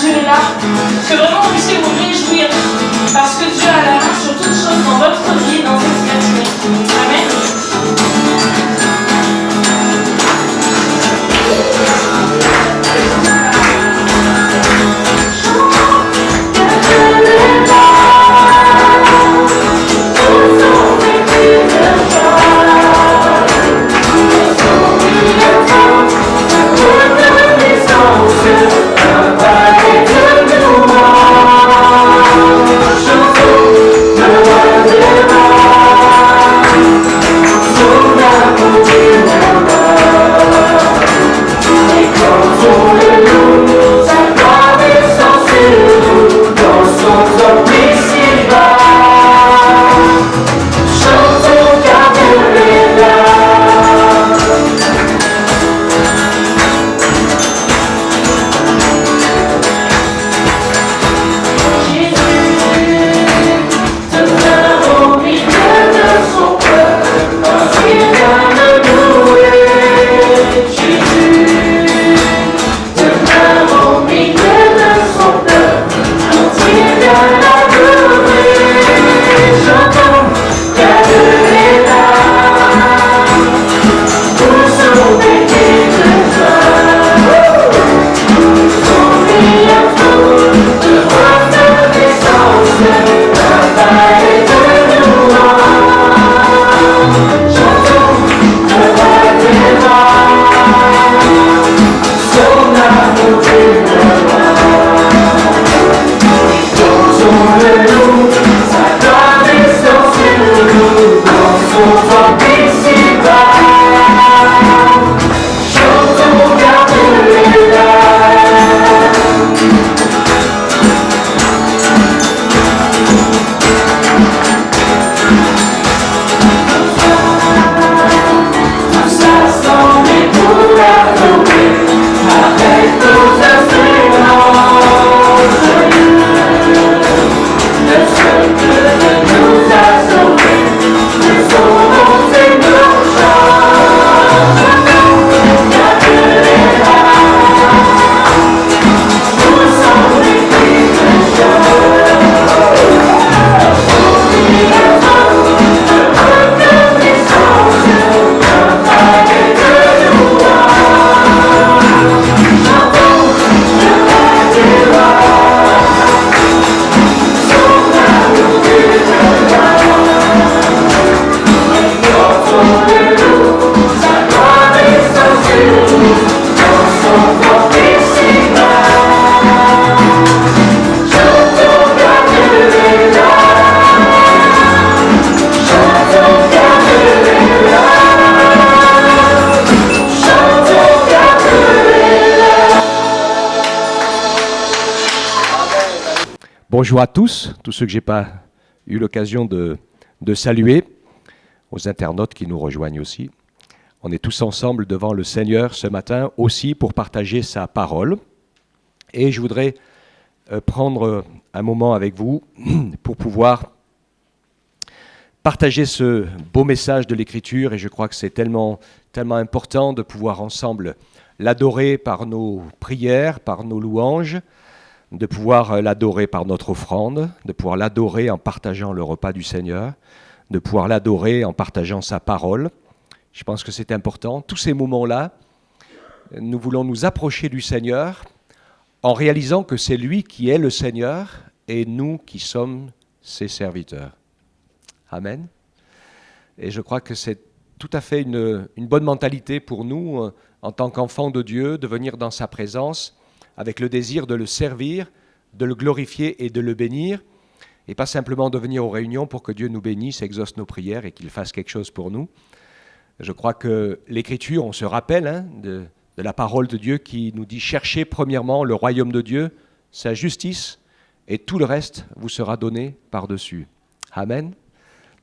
Dieu est là. Que vraiment vous puissiez vous réjouir. Parce que Dieu a la main sur toutes choses dans votre vie, dans cette matinée. Amen. Bonjour à tous ceux que je n'ai pas eu l'occasion de saluer, aux internautes qui nous rejoignent aussi. On est tous ensemble devant le Seigneur ce matin aussi pour partager sa parole. Et je voudrais prendre un moment avec vous pour pouvoir partager ce beau message de l'Écriture. Et je crois que c'est tellement important de pouvoir ensemble l'adorer par nos prières, par nos louanges, de pouvoir l'adorer par notre offrande, de pouvoir l'adorer en partageant le repas du Seigneur, de pouvoir l'adorer en partageant sa parole. Je pense que c'est important. Tous ces moments-là, nous voulons nous approcher du Seigneur en réalisant que c'est lui qui est le Seigneur et nous qui sommes ses serviteurs. Amen. Et je crois que c'est tout à fait une bonne mentalité pour nous, en tant qu'enfants de Dieu, de venir dans sa présence avec le désir de le servir, de le glorifier et de le bénir, et pas simplement de venir aux réunions pour que Dieu nous bénisse, exauce nos prières et qu'il fasse quelque chose pour nous. Je crois que l'Écriture, on se rappelle de la parole de Dieu qui nous dit « Cherchez premièrement le royaume de Dieu, sa justice, et tout le reste vous sera donné par-dessus. » Amen.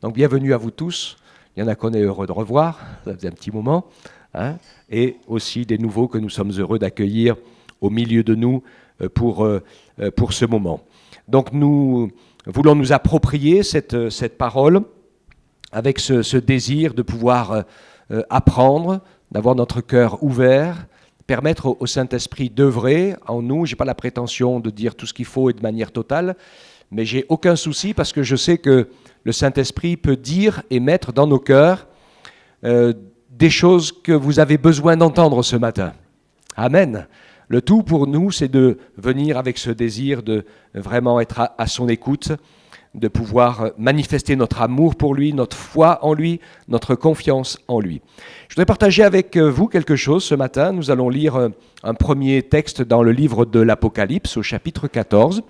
Donc bienvenue à vous tous. Il y en a qu'on est heureux de revoir, ça faisait un petit moment, et aussi des nouveaux que nous sommes heureux d'accueillir au milieu de nous pour ce moment. Donc nous voulons nous approprier cette parole avec ce désir de pouvoir apprendre, d'avoir notre cœur ouvert permettre au Saint-Esprit d'œuvrer en nous. Je n'ai pas la prétention de dire tout ce qu'il faut et de manière totale, mais j'ai aucun souci parce que je sais que le Saint-Esprit peut dire et mettre dans nos cœurs des choses que vous avez besoin d'entendre ce matin. Amen. Le tout pour nous, c'est de venir avec ce désir de vraiment être à son écoute, de pouvoir manifester notre amour pour lui, notre foi en lui, notre confiance en lui. Je voudrais partager avec vous quelque chose ce matin. Nous allons lire un premier texte dans le livre de l'Apocalypse, au chapitre 14.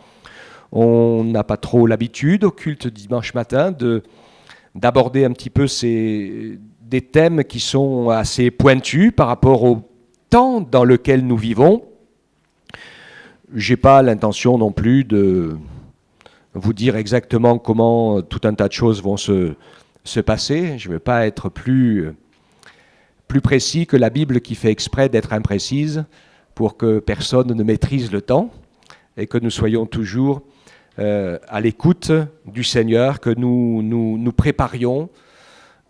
On n'a pas trop l'habitude, au culte dimanche matin, d'aborder un petit peu des thèmes qui sont assez pointus par rapport au temps dans lequel nous vivons. Je n'ai pas l'intention non plus de vous dire exactement comment tout un tas de choses vont se passer. Je ne veux pas être plus précis que la Bible qui fait exprès d'être imprécise pour que personne ne maîtrise le temps et que nous soyons toujours à l'écoute du Seigneur, que nous préparions.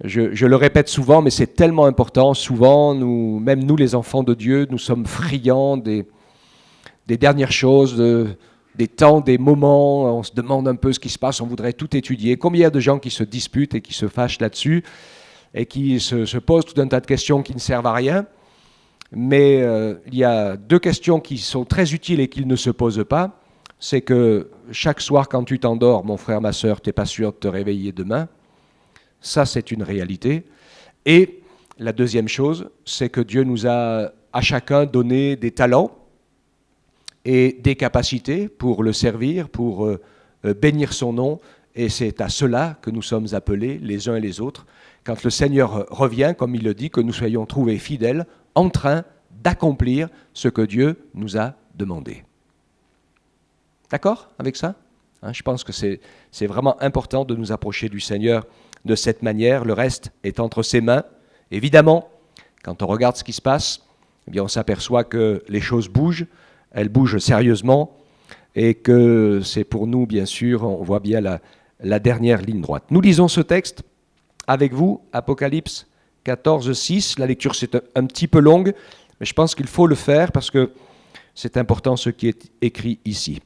Je le répète souvent, mais c'est tellement important. Souvent, même nous les enfants de Dieu, nous sommes friands des dernières choses, des temps, des moments, on se demande un peu ce qui se passe, on voudrait tout étudier. Combien il y a de gens qui se disputent et qui se fâchent là-dessus et qui se posent tout un tas de questions qui ne servent à rien. Mais il y a deux questions qui sont très utiles et qui ne se posent pas. C'est que chaque soir quand tu t'endors, mon frère, ma sœur, tu n'es pas sûr de te réveiller demain. Ça, c'est une réalité. Et la deuxième chose, c'est que Dieu nous a à chacun donné des talents et des capacités pour le servir, pour bénir son nom. Et c'est à cela que nous sommes appelés les uns et les autres. Quand le Seigneur revient, comme il le dit, que nous soyons trouvés fidèles, en train d'accomplir ce que Dieu nous a demandé. D'accord avec ça ? Je pense que c'est vraiment important de nous approcher du Seigneur de cette manière. Le reste est entre ses mains. Évidemment, quand on regarde ce qui se passe, eh bien on s'aperçoit que les choses bougent, elles bougent sérieusement, et que c'est pour nous, bien sûr, on voit bien la dernière ligne droite. Nous lisons ce texte avec vous, Apocalypse 14, 6. La lecture, c'est un petit peu longue, mais je pense qu'il faut le faire parce que c'est important ce qui est écrit ici.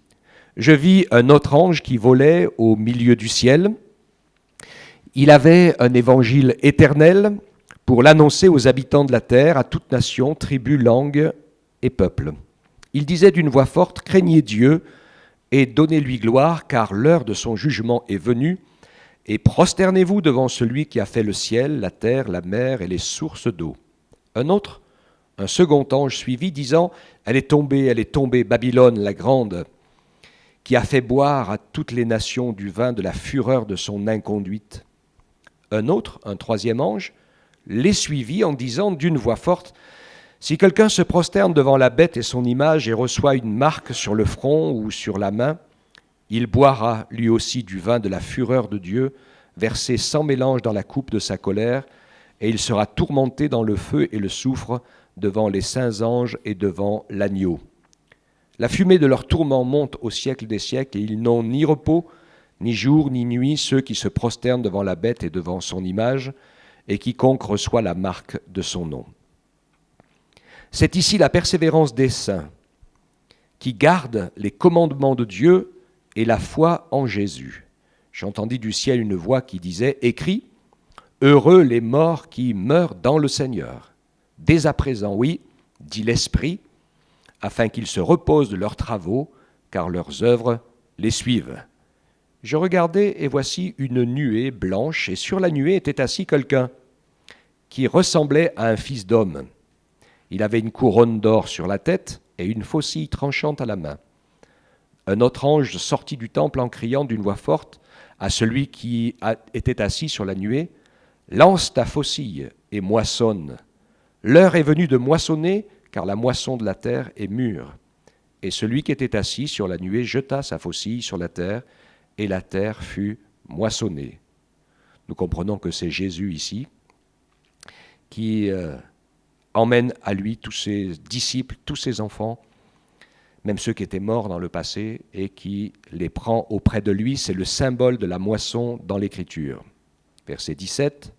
Je vis un autre ange qui volait au milieu du ciel. Il avait un évangile éternel pour l'annoncer aux habitants de la terre, à toute nation, tribu, langue et peuple. Il disait d'une voix forte, « Craignez Dieu et donnez-lui gloire, car l'heure de son jugement est venue, et prosternez-vous devant celui qui a fait le ciel, la terre, la mer et les sources d'eau. » Un second ange suivit, disant, « Elle est tombée, Babylone la grande, qui a fait boire à toutes les nations du vin de la fureur de son inconduite. » Un troisième ange, les suivit en disant d'une voix forte, « Si quelqu'un se prosterne devant la bête et son image et reçoit une marque sur le front ou sur la main, il boira lui aussi du vin de la fureur de Dieu, versé sans mélange dans la coupe de sa colère, et il sera tourmenté dans le feu et le soufre devant les saints anges et devant l'agneau. La fumée de leur tourment monte au siècle des siècles, et ils n'ont ni repos, ni jour, ni nuit, ceux qui se prosternent devant la bête et devant son image, et quiconque reçoit la marque de son nom. » C'est ici la persévérance des saints qui gardent les commandements de Dieu et la foi en Jésus. J'entendis du ciel une voix qui disait « Écris, heureux les morts qui meurent dans le Seigneur. Dès à présent, oui, dit l'Esprit, afin qu'ils se reposent de leurs travaux, car leurs œuvres les suivent. » Je regardai, et voici une nuée blanche, et sur la nuée était assis quelqu'un qui ressemblait à un fils d'homme. Il avait une couronne d'or sur la tête et une faucille tranchante à la main. Un autre ange sortit du temple en criant d'une voix forte à celui qui était assis sur la nuée, « Lance ta faucille et moissonne. L'heure est venue de moissonner, car la moisson de la terre est mûre. » Et celui qui était assis sur la nuée jeta sa faucille sur la terre, et la terre fut moissonnée. Nous comprenons que c'est Jésus ici qui emmène à lui tous ses disciples, tous ses enfants, même ceux qui étaient morts dans le passé, et qui les prend auprès de lui. C'est le symbole de la moisson dans l'Écriture. Verset 17.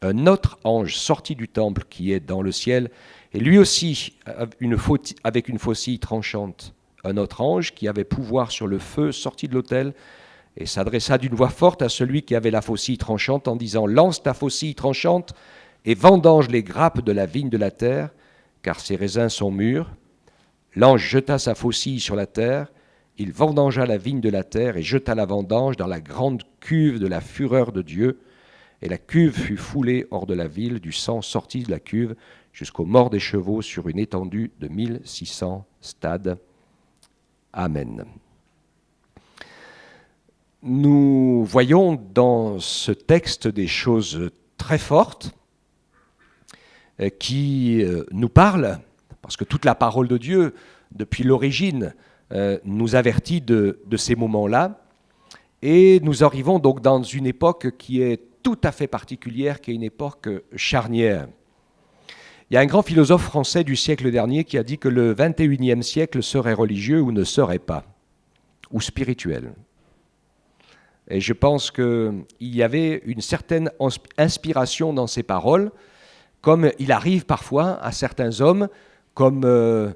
Un autre ange sortit du temple qui est dans le ciel, Et lui aussi, avec une faucille tranchante, un autre ange qui avait pouvoir sur le feu sortit de l'autel et s'adressa d'une voix forte à celui qui avait la faucille tranchante en disant « Lance ta faucille tranchante et vendange les grappes de la vigne de la terre, car ses raisins sont mûrs. » L'ange jeta sa faucille sur la terre, il vendangea la vigne de la terre et jeta la vendange dans la grande cuve de la fureur de Dieu. Et la cuve fut foulée hors de la ville, du sang sortit de la cuve jusqu'aux morts des chevaux sur une étendue de 1600 stades. Amen. Nous voyons dans ce texte des choses très fortes qui nous parlent, parce que toute la parole de Dieu, depuis l'origine, nous avertit de ces moments-là. Et nous arrivons donc dans une époque qui est tout à fait particulière, qui est une époque charnière. Il y a un grand philosophe français du siècle dernier qui a dit que le 21e siècle serait religieux ou ne serait pas, ou spirituel. Et je pense qu'il y avait une certaine inspiration dans ces paroles, comme il arrive parfois à certains hommes, comme le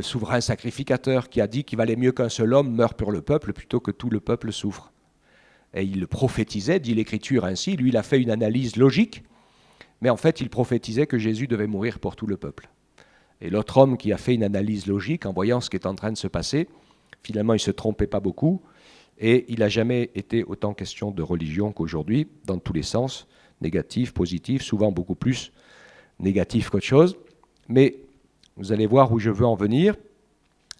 souverain sacrificateur qui a dit qu'il valait mieux qu'un seul homme meure pour le peuple plutôt que tout le peuple souffre. Et il prophétisait, dit l'Écriture ainsi, lui il a fait une analyse logique, mais en fait il prophétisait que Jésus devait mourir pour tout le peuple. Et l'autre homme qui a fait une analyse logique en voyant ce qui est en train de se passer, finalement il ne se trompait pas beaucoup, et il n'a jamais été autant question de religion qu'aujourd'hui, dans tous les sens, négatif, positif, souvent beaucoup plus négatif qu'autre chose. Mais vous allez voir où je veux en venir,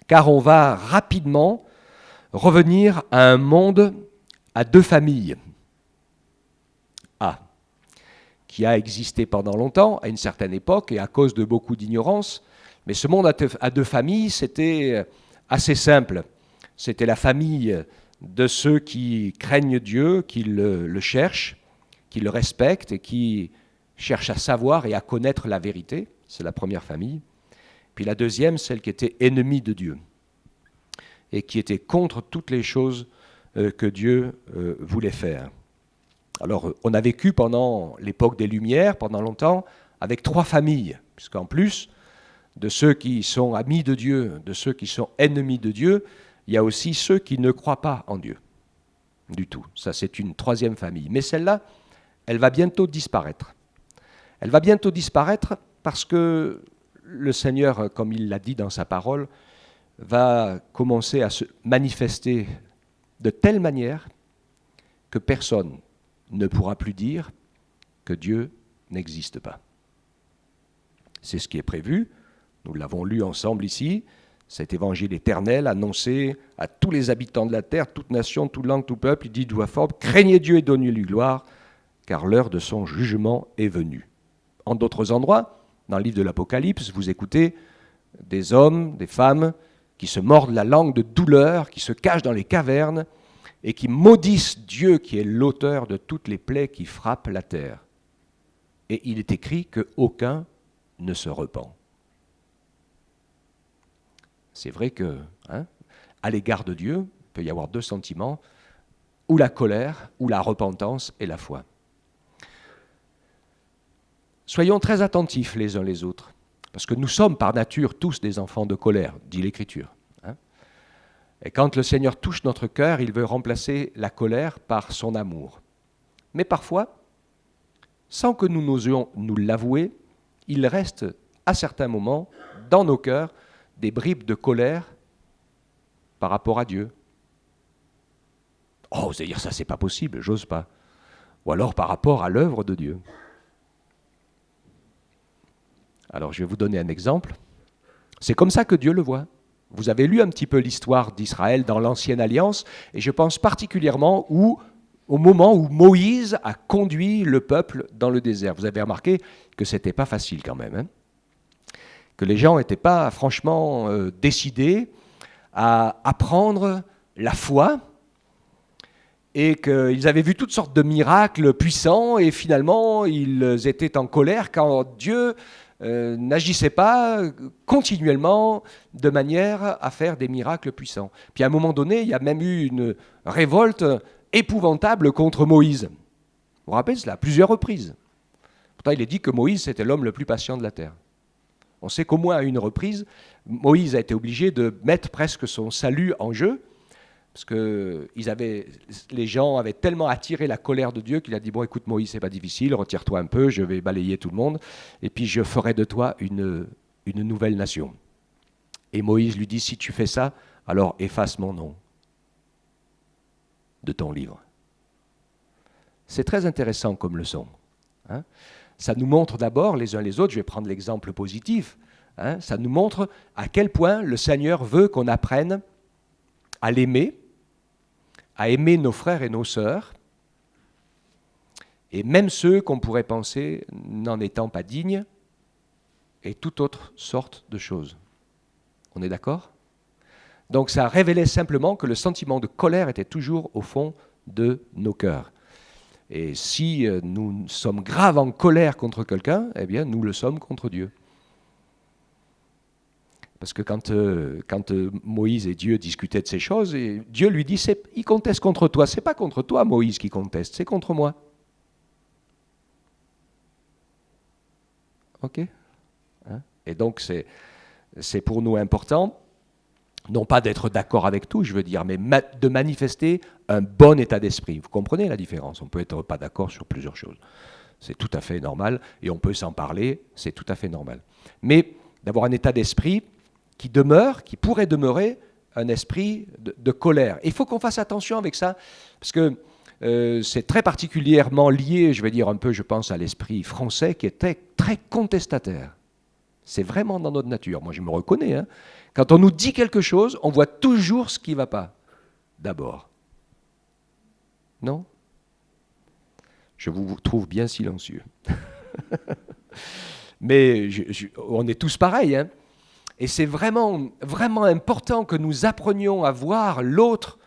car on va rapidement revenir à un monde à deux familles. Qui a existé pendant longtemps, à une certaine époque, et à cause de beaucoup d'ignorance. Mais ce monde à deux familles, c'était assez simple. C'était la famille de ceux qui craignent Dieu, qui le cherchent, qui le respectent et qui cherchent à savoir et à connaître la vérité. C'est la première famille. Puis la deuxième, celle qui était ennemie de Dieu et qui était contre toutes les choses que Dieu voulait faire. Alors, on a vécu pendant l'époque des Lumières, pendant longtemps, avec trois familles, puisqu'en plus de ceux qui sont amis de Dieu, de ceux qui sont ennemis de Dieu, il y a aussi ceux qui ne croient pas en Dieu, du tout. Ça, c'est une troisième famille. Mais celle-là, elle va bientôt disparaître. Elle va bientôt disparaître parce que le Seigneur, comme il l'a dit dans sa parole, va commencer à se manifester de telle manière que personne ne pourra plus dire que Dieu n'existe pas. C'est ce qui est prévu, nous l'avons lu ensemble ici, cet évangile éternel annoncé à tous les habitants de la terre, toute nation, toute langue, tout peuple, il dit de voix forte, craignez Dieu et donnez-lui gloire, car l'heure de son jugement est venue. En d'autres endroits, dans le livre de l'Apocalypse, vous écoutez des hommes, des femmes qui se mordent la langue de douleur, qui se cachent dans les cavernes, et qui maudissent Dieu qui est l'auteur de toutes les plaies qui frappent la terre. Et il est écrit qu'aucun ne se repent. C'est vrai que, à l'égard de Dieu, il peut y avoir deux sentiments, ou la colère, ou la repentance et la foi. Soyons très attentifs les uns les autres, parce que nous sommes par nature tous des enfants de colère, dit l'Écriture. Et quand le Seigneur touche notre cœur, il veut remplacer la colère par son amour. Mais parfois, sans que nous n'osions nous l'avouer, il reste à certains moments, dans nos cœurs, des bribes de colère par rapport à Dieu. Oh, c'est-à-dire ça, c'est pas possible, j'ose pas. Ou alors par rapport à l'œuvre de Dieu. Alors, je vais vous donner un exemple. C'est comme ça que Dieu le voit. Vous avez lu un petit peu l'histoire d'Israël dans l'Ancienne Alliance, et je pense particulièrement au moment où Moïse a conduit le peuple dans le désert. Vous avez remarqué que ce n'était pas facile quand même, que les gens n'étaient pas franchement décidés à apprendre la foi, et qu'ils avaient vu toutes sortes de miracles puissants, et finalement ils étaient en colère quand Dieu n'agissait pas continuellement de manière à faire des miracles puissants. Puis à un moment donné, il y a même eu une révolte épouvantable contre Moïse. Vous vous rappelez cela, à plusieurs reprises. Pourtant, il est dit que Moïse, c'était l'homme le plus patient de la terre. On sait qu'au moins à une reprise, Moïse a été obligé de mettre presque son salut en jeu, parce que les gens avaient tellement attiré la colère de Dieu qu'il a dit, bon écoute Moïse, c'est pas difficile, retire-toi un peu, je vais balayer tout le monde, et puis je ferai de toi une nouvelle nation. Et Moïse lui dit, si tu fais ça, alors efface mon nom de ton livre. C'est très intéressant comme leçon. Hein. Ça nous montre d'abord, les uns les autres, je vais prendre l'exemple positif, hein, ça nous montre à quel point le Seigneur veut qu'on apprenne à l'aimer, à aimer nos frères et nos sœurs, et même ceux qu'on pourrait penser n'en étant pas dignes, et toute autre sorte de choses. On est d'accord ? Donc ça révélait simplement que le sentiment de colère était toujours au fond de nos cœurs. Et si nous sommes graves en colère contre quelqu'un, eh bien nous le sommes contre Dieu. Parce que quand Moïse et Dieu discutaient de ces choses, et Dieu lui dit, il conteste contre toi. Ce n'est pas contre toi, Moïse, qui conteste, c'est contre moi. Ok ? Hein ? Et donc c'est pour nous important, non pas d'être d'accord avec tout, je veux dire, mais de manifester un bon état d'esprit. Vous comprenez la différence ? On peut être pas d'accord sur plusieurs choses. C'est tout à fait normal, et on peut s'en parler, c'est tout à fait normal. Mais d'avoir un état d'esprit qui demeure, qui pourrait demeurer un esprit de colère. Il faut qu'on fasse attention avec ça, parce que c'est très particulièrement lié, je vais dire un peu, je pense, à l'esprit français, qui était très contestataire. C'est vraiment dans notre nature. Moi, je me reconnais. Hein. Quand on nous dit quelque chose, on voit toujours ce qui ne va pas, d'abord. Non ? Je vous trouve bien silencieux. Mais on est tous pareils. Hein. Et c'est vraiment, vraiment important que nous apprenions à voir l'autre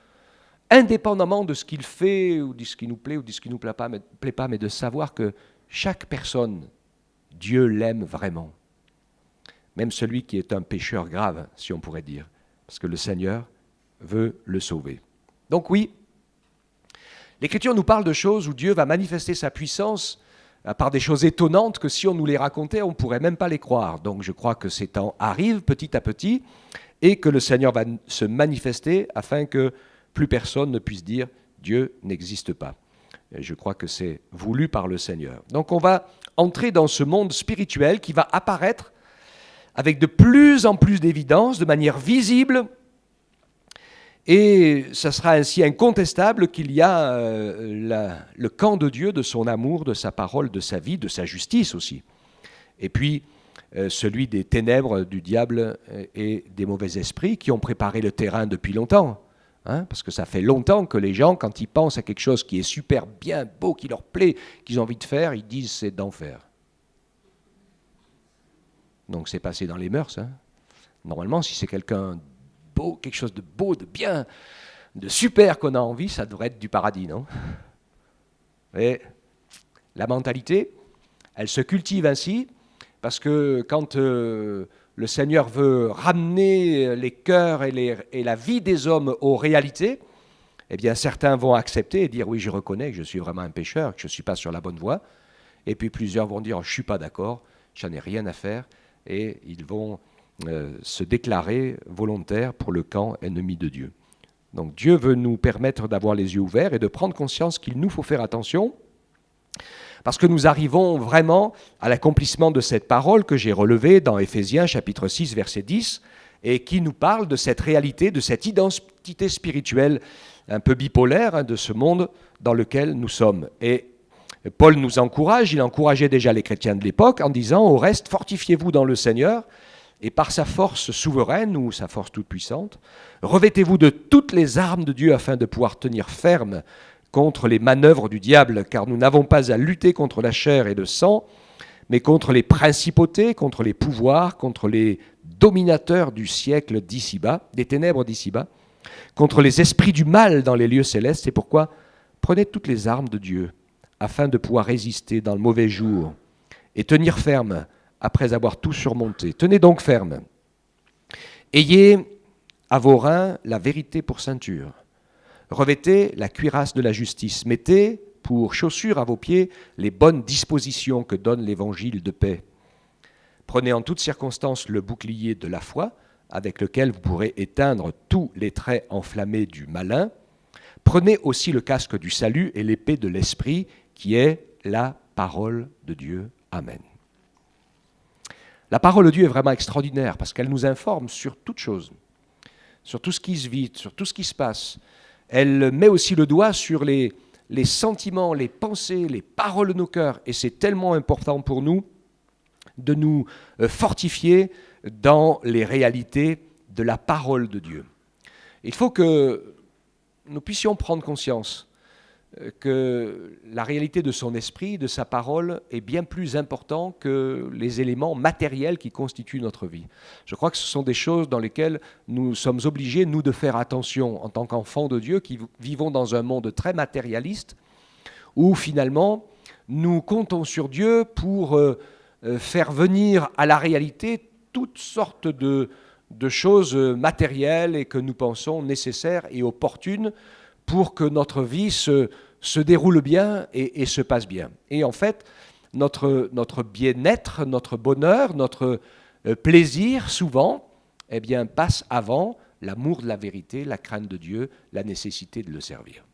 indépendamment de ce qu'il fait, ou de ce qui nous plaît, ou de ce qui ne nous plaît pas, mais de savoir que chaque personne, Dieu l'aime vraiment. Même celui qui est un pécheur grave, si on pourrait dire, parce que le Seigneur veut le sauver. Donc oui, l'Écriture nous parle de choses où Dieu va manifester sa puissance par des choses étonnantes que si on nous les racontait, on ne pourrait même pas les croire. Donc je crois que ces temps arrivent petit à petit et que le Seigneur va se manifester afin que plus personne ne puisse dire « Dieu n'existe pas ». Et je crois que c'est voulu par le Seigneur. Donc on va entrer dans ce monde spirituel qui va apparaître avec de plus en plus d'évidence, de manière visible, et ça sera ainsi incontestable qu'il y a le camp de Dieu, de son amour, de sa parole, de sa vie, de sa justice aussi. Et puis celui des ténèbres, du diable et des mauvais esprits qui ont préparé le terrain depuis longtemps. Hein, parce que ça fait longtemps que les gens, quand ils pensent à quelque chose qui est super bien beau, qui leur plaît, qu'ils ont envie de faire, ils disent c'est d'enfer. Donc c'est passé dans les mœurs. Hein. Normalement, si c'est quelqu'un beau, quelque chose de beau, de bien, de super qu'on a envie, ça devrait être du paradis, non ? Et la mentalité, elle se cultive ainsi, parce que quand le Seigneur veut ramener les cœurs et la vie des hommes aux réalités, eh bien certains vont accepter et dire oui, je reconnais que je suis vraiment un pécheur, que je ne suis pas sur la bonne voie. Et puis plusieurs vont dire je ne suis pas d'accord, j'en ai rien à faire. Et ils vont se déclarer volontaires pour le camp ennemi de Dieu. Donc Dieu veut nous permettre d'avoir les yeux ouverts et de prendre conscience qu'il nous faut faire attention, parce que nous arrivons vraiment à l'accomplissement de cette parole que j'ai relevée dans Éphésiens chapitre 6, verset 10, et qui nous parle de cette réalité, de cette identité spirituelle un peu bipolaire de ce monde dans lequel nous sommes. Et Paul nous encourage, il encourageait déjà les chrétiens de l'époque en disant « Au reste, fortifiez-vous dans le Seigneur, et par sa force souveraine ou sa force toute puissante, revêtez-vous de toutes les armes de Dieu afin de pouvoir tenir ferme contre les manœuvres du diable, car nous n'avons pas à lutter contre la chair et le sang, mais contre les principautés, contre les pouvoirs, contre les dominateurs du siècle d'ici-bas, des ténèbres d'ici-bas, contre les esprits du mal dans les lieux célestes. C'est pourquoi prenez toutes les armes de Dieu, afin de pouvoir résister dans le mauvais jour et tenir ferme après avoir tout surmonté. Tenez donc ferme. Ayez à vos reins la vérité pour ceinture. Revêtez la cuirasse de la justice. Mettez pour chaussures à vos pieds les bonnes dispositions que donne l'évangile de paix. Prenez en toutes circonstances le bouclier de la foi, avec lequel vous pourrez éteindre tous les traits enflammés du malin. Prenez aussi le casque du salut et l'épée de l'esprit, qui est la parole de Dieu. Amen. La parole de Dieu est vraiment extraordinaire parce qu'elle nous informe sur toute chose, sur tout ce qui se vit, sur tout ce qui se passe. Elle met aussi le doigt sur les sentiments, les pensées, les paroles de nos cœurs. Et c'est tellement important pour nous de nous fortifier dans les réalités de la parole de Dieu. Il faut que nous puissions prendre conscience que la réalité de son esprit, de sa parole, est bien plus importante que les éléments matériels qui constituent notre vie. Je crois que ce sont des choses dans lesquelles nous sommes obligés, nous, de faire attention en tant qu'enfants de Dieu qui vivons dans un monde très matérialiste, où finalement nous comptons sur Dieu pour faire venir à la réalité toutes sortes de choses matérielles et que nous pensons nécessaires et opportunes pour que notre vie se déroule bien et se passe bien. Et en fait, notre bien-être, notre bonheur, notre plaisir, souvent, eh bien, passe avant l'amour de la vérité, la crainte de Dieu, la nécessité de le servir.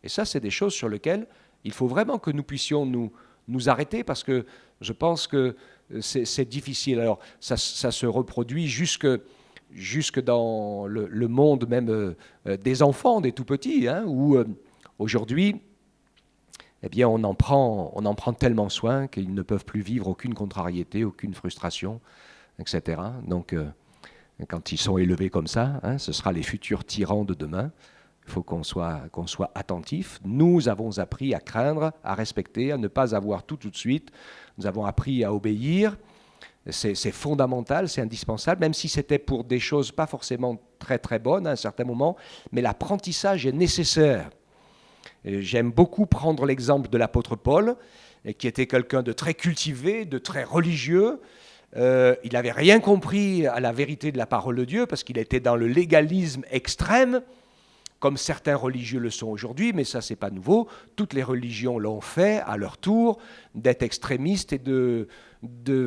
Et ça, c'est des choses sur lesquelles il faut vraiment que nous puissions nous arrêter, parce que je pense que c'est difficile. Alors, ça se reproduit jusque dans le monde même des enfants, des tout-petits, hein, où aujourd'hui, eh bien, on en prend tellement soin qu'ils ne peuvent plus vivre aucune contrariété, aucune frustration, etc. Donc, quand ils sont élevés comme ça, hein, ce sera les futurs tyrans de demain. Il faut qu'on soit attentif. Nous avons appris à craindre, à respecter, à ne pas avoir tout de suite. Nous avons appris à obéir. C'est fondamental, c'est indispensable, même si c'était pour des choses pas forcément très très bonnes à un certain moment, mais l'apprentissage est nécessaire. J'aime beaucoup prendre l'exemple de l'apôtre Paul, qui était quelqu'un de très cultivé, de très religieux. Il n'avait rien compris à la vérité de la parole de Dieu, parce qu'il était dans le légalisme extrême, comme certains religieux le sont aujourd'hui, mais ça, c'est pas nouveau. Toutes les religions l'ont fait à leur tour, d'être extrémistes et de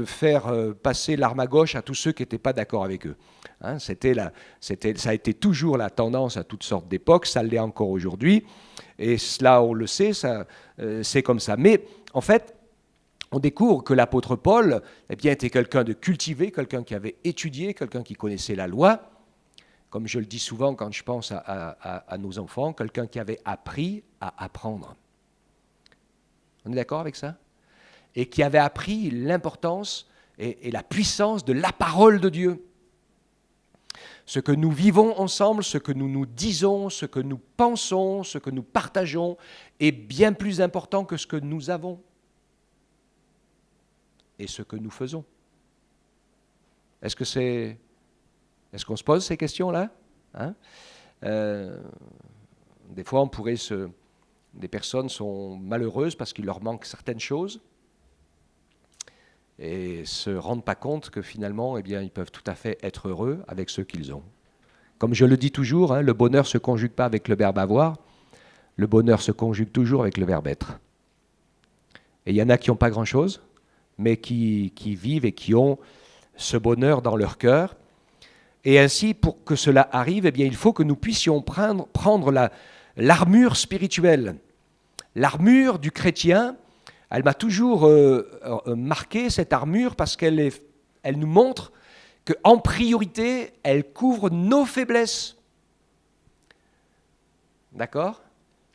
faire passer l'arme à gauche à tous ceux qui n'étaient pas d'accord avec eux. Hein, ça a été toujours la tendance à toutes sortes d'époques, ça l'est encore aujourd'hui, et cela, on le sait, c'est comme ça. Mais en fait, on découvre que l'apôtre Paul, eh bien, était quelqu'un de cultivé, quelqu'un qui avait étudié, quelqu'un qui connaissait la loi, comme je le dis souvent quand je pense à nos enfants, quelqu'un qui avait appris à apprendre. On est d'accord avec ça? Et qui avait appris l'importance et la puissance de la parole de Dieu. Ce que nous vivons ensemble, ce que nous nous disons, ce que nous pensons, ce que nous partageons est bien plus important que ce que nous avons et ce que nous faisons. Est-ce qu'on se pose ces questions-là, hein? Des fois, des personnes sont malheureuses parce qu'il leur manque certaines choses et se rendent pas compte que finalement, eh bien, ils peuvent tout à fait être heureux avec ce qu'ils ont. Comme je le dis toujours, hein, le bonheur ne se conjugue pas avec le verbe avoir, le bonheur se conjugue toujours avec le verbe être. Et il y en a qui n'ont pas grand-chose, mais qui vivent et qui ont ce bonheur dans leur cœur. Et ainsi, pour que cela arrive, eh bien, il faut que nous puissions prendre l'armure spirituelle. L'armure du chrétien, elle m'a toujours marqué, cette armure, parce qu'elle nous montre qu'en priorité, elle couvre nos faiblesses. D'accord?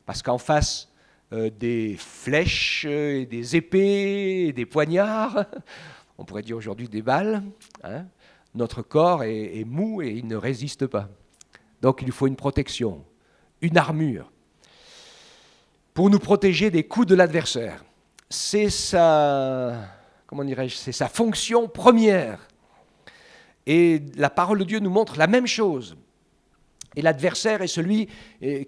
Parce qu'en face des flèches, et des épées, et des poignards, on pourrait dire aujourd'hui des balles, hein, notre corps est mou et il ne résiste pas. Donc il faut une protection, une armure, pour nous protéger des coups de l'adversaire. C'est sa fonction première. Et la parole de Dieu nous montre la même chose. Et l'adversaire est celui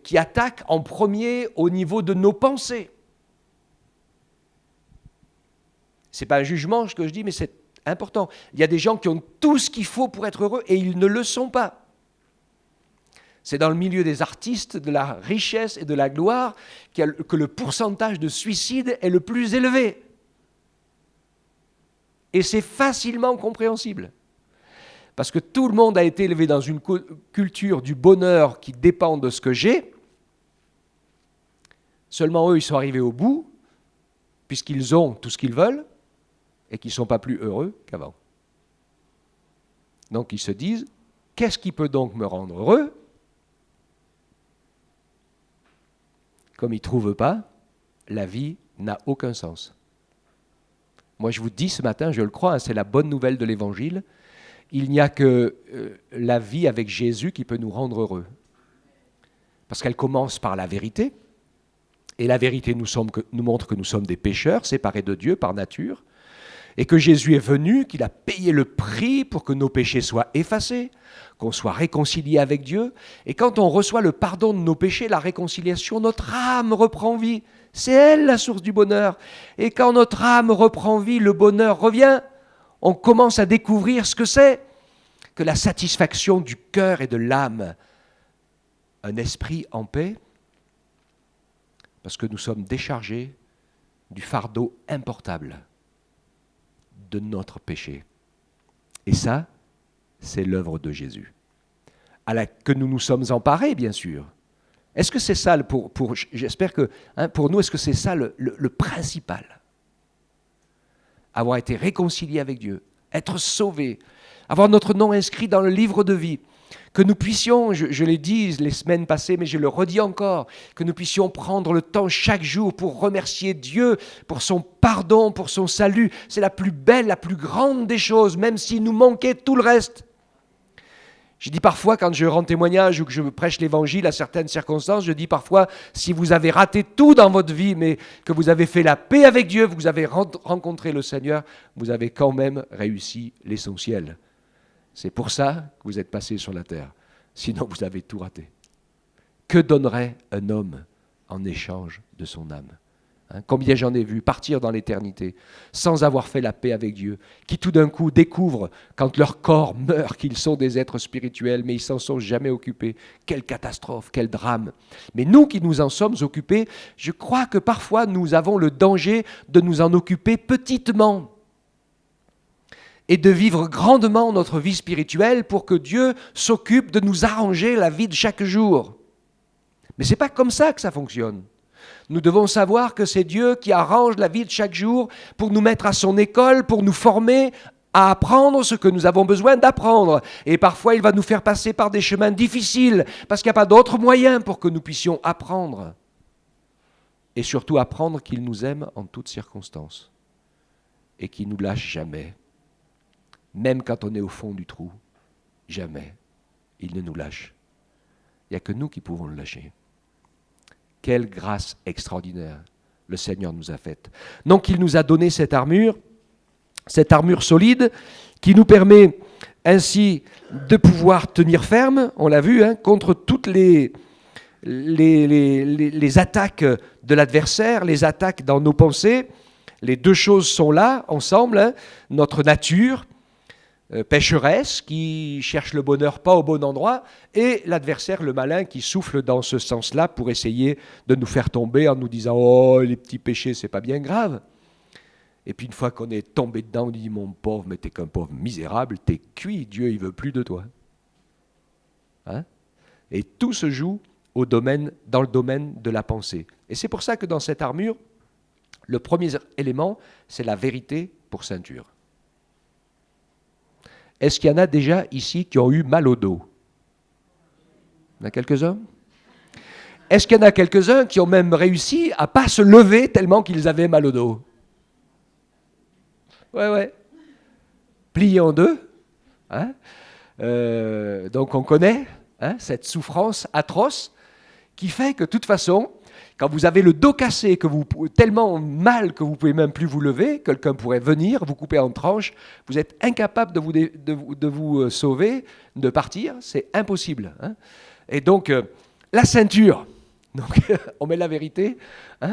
qui attaque en premier au niveau de nos pensées. Ce n'est pas un jugement ce que je dis, mais c'est important. Il y a des gens qui ont tout ce qu'il faut pour être heureux et ils ne le sont pas. C'est dans le milieu des artistes, de la richesse et de la gloire que le pourcentage de suicide est le plus élevé. Et c'est facilement compréhensible. Parce que tout le monde a été élevé dans une culture du bonheur qui dépend de ce que j'ai. Seulement eux, ils sont arrivés au bout, puisqu'ils ont tout ce qu'ils veulent, et qu'ils ne sont pas plus heureux qu'avant. Donc ils se disent, qu'est-ce qui peut donc me rendre heureux ? Comme ils ne trouvent pas, la vie n'a aucun sens. Moi, je vous dis ce matin, je le crois, hein, c'est la bonne nouvelle de l'Évangile, il n'y a que la vie avec Jésus qui peut nous rendre heureux. Parce qu'elle commence par la vérité, et la vérité nous montre que nous sommes des pécheurs, séparés de Dieu par nature, et que Jésus est venu, qu'il a payé le prix pour que nos péchés soient effacés, qu'on soit réconcilié avec Dieu. Et quand on reçoit le pardon de nos péchés, la réconciliation, notre âme reprend vie. C'est elle la source du bonheur. Et quand notre âme reprend vie, le bonheur revient. On commence à découvrir ce que c'est que la satisfaction du cœur et de l'âme. Un esprit en paix, parce que nous sommes déchargés du fardeau importable de notre péché. Et ça, c'est l'œuvre de Jésus, que nous nous sommes emparés, bien sûr. Est-ce que c'est ça, j'espère que, pour nous, est-ce que c'est ça le principal ? Avoir été réconcilié avec Dieu, être sauvé, avoir notre nom inscrit dans le livre de vie, que nous puissions, je l'ai dit les semaines passées, mais je le redis encore, que nous puissions prendre le temps chaque jour pour remercier Dieu pour son pardon, pour son salut. C'est la plus belle, la plus grande des choses, même s'il nous manquait tout le reste. Je dis parfois, quand je rends témoignage ou que je prêche l'évangile à certaines circonstances, je dis parfois, si vous avez raté tout dans votre vie, mais que vous avez fait la paix avec Dieu, vous avez rencontré le Seigneur, vous avez quand même réussi l'essentiel. C'est pour ça que vous êtes passé sur la terre. Sinon, vous avez tout raté. Que donnerait un homme en échange de son âme ? Combien j'en ai vu partir dans l'éternité sans avoir fait la paix avec Dieu, qui tout d'un coup découvrent, quand leur corps meurt, qu'ils sont des êtres spirituels, mais ils s'en sont jamais occupés. Quelle catastrophe, quel drame. Mais nous qui nous en sommes occupés, je crois que parfois nous avons le danger de nous en occuper petitement et de vivre grandement notre vie spirituelle pour que Dieu s'occupe de nous arranger la vie de chaque jour. Mais ce n'est pas comme ça que ça fonctionne. Nous devons savoir que c'est Dieu qui arrange la vie de chaque jour pour nous mettre à son école, pour nous former à apprendre ce que nous avons besoin d'apprendre. Et parfois, il va nous faire passer par des chemins difficiles parce qu'il n'y a pas d'autre moyen pour que nous puissions apprendre. Et surtout apprendre qu'il nous aime en toutes circonstances et qu'il ne nous lâche jamais. Même quand on est au fond du trou, jamais, il ne nous lâche. Il n'y a que nous qui pouvons le lâcher. Quelle grâce extraordinaire le Seigneur nous a faite. Donc il nous a donné cette armure solide, qui nous permet ainsi de pouvoir tenir ferme, on l'a vu, contre toutes les attaques de l'adversaire, les attaques dans nos pensées. Les deux choses sont là, ensemble, notre nature, pécheresse qui cherche le bonheur pas au bon endroit, et l'adversaire, le malin, qui souffle dans ce sens-là pour essayer de nous faire tomber en nous disant « Oh, les petits péchés, c'est pas bien grave ». Et puis une fois qu'on est tombé dedans, on dit « Mon pauvre, mais t'es qu'un pauvre misérable, t'es cuit, Dieu il veut plus de toi ». Et tout se joue dans le domaine de la pensée. Et c'est pour ça que dans cette armure, le premier élément, c'est la vérité pour ceinture. Est-ce qu'il y en a déjà ici qui ont eu mal au dos ? Il y en a quelques-uns ? Est-ce qu'il y en a quelques-uns qui ont même réussi à ne pas se lever tellement qu'ils avaient mal au dos ? Ouais. Plié en deux. Donc on connaît cette souffrance atroce qui fait que de toute façon, quand vous avez le dos cassé, tellement mal que vous ne pouvez même plus vous lever, quelqu'un pourrait venir, vous couper en tranches, vous êtes incapable de vous sauver, de partir, c'est impossible. Et donc, la ceinture, donc, on met la vérité,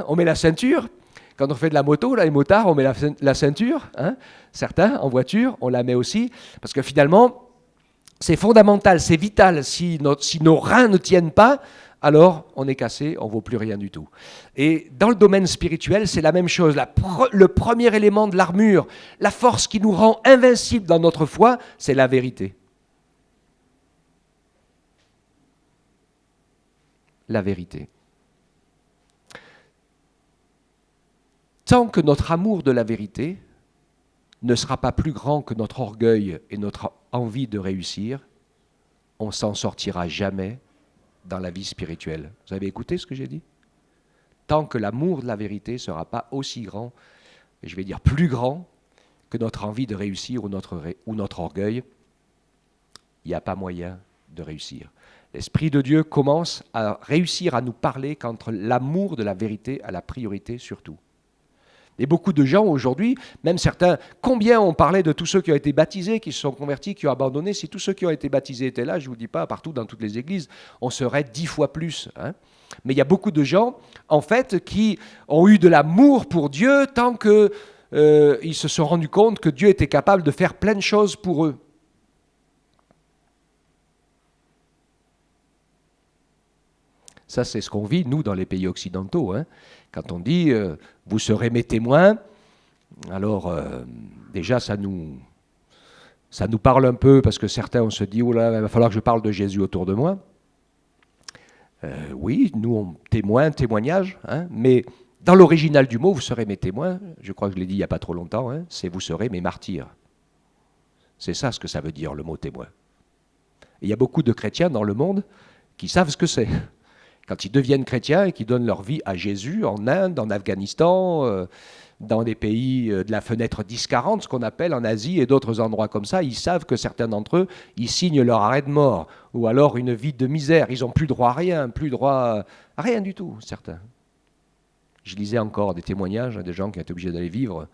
on met la ceinture. Quand on fait de la moto, là, les motards, on met la ceinture. Certains, en voiture, on la met aussi, parce que finalement, c'est fondamental, c'est vital. Si nos reins ne tiennent pas, alors on est cassé, on ne vaut plus rien du tout. Et dans le domaine spirituel, c'est la même chose. Le premier élément de l'armure, la force qui nous rend invincibles dans notre foi, c'est la vérité. La vérité. Tant que notre amour de la vérité ne sera pas plus grand que notre orgueil et notre envie de réussir, on s'en sortira jamais dans la vie spirituelle. Vous avez écouté ce que j'ai dit? Tant que l'amour de la vérité ne sera pas aussi grand, je vais dire plus grand, que notre envie de réussir ou notre orgueil, il n'y a pas moyen de réussir. L'Esprit de Dieu commence à réussir à nous parler quand l'amour de la vérité a la priorité sur tout. Et beaucoup de gens aujourd'hui, même certains, combien on parlait de tous ceux qui ont été baptisés, qui se sont convertis, qui ont abandonné. Si tous ceux qui ont été baptisés étaient là, je ne vous dis pas, partout dans toutes les églises, on serait 10 fois plus. Hein. Mais il y a beaucoup de gens, en fait, qui ont eu de l'amour pour Dieu tant qu'ils se sont rendus compte que Dieu était capable de faire plein de choses pour eux. Ça, c'est ce qu'on vit, nous, dans les pays occidentaux. Hein. Quand on dit « vous serez mes témoins », alors déjà, ça nous parle un peu, parce que certains, on se dit « oh là, il va falloir que je parle de Jésus autour de moi ». Oui, nous, on témoignage, hein, mais dans l'original du mot « vous serez mes témoins », je crois que je l'ai dit il n'y a pas trop longtemps, hein, c'est « vous serez mes martyrs ». C'est ça ce que ça veut dire, le mot « témoin ». Et il y a beaucoup de chrétiens dans le monde qui savent ce que c'est. Quand ils deviennent chrétiens et qu'ils donnent leur vie à Jésus en Inde, en Afghanistan, dans des pays de la fenêtre 10-40, ce qu'on appelle en Asie et d'autres endroits comme ça, ils savent que certains d'entre eux, ils signent leur arrêt de mort ou alors une vie de misère. Ils n'ont plus droit à rien, plus droit à rien du tout, certains. Je lisais encore des témoignages des gens qui étaient obligés d'aller vivre,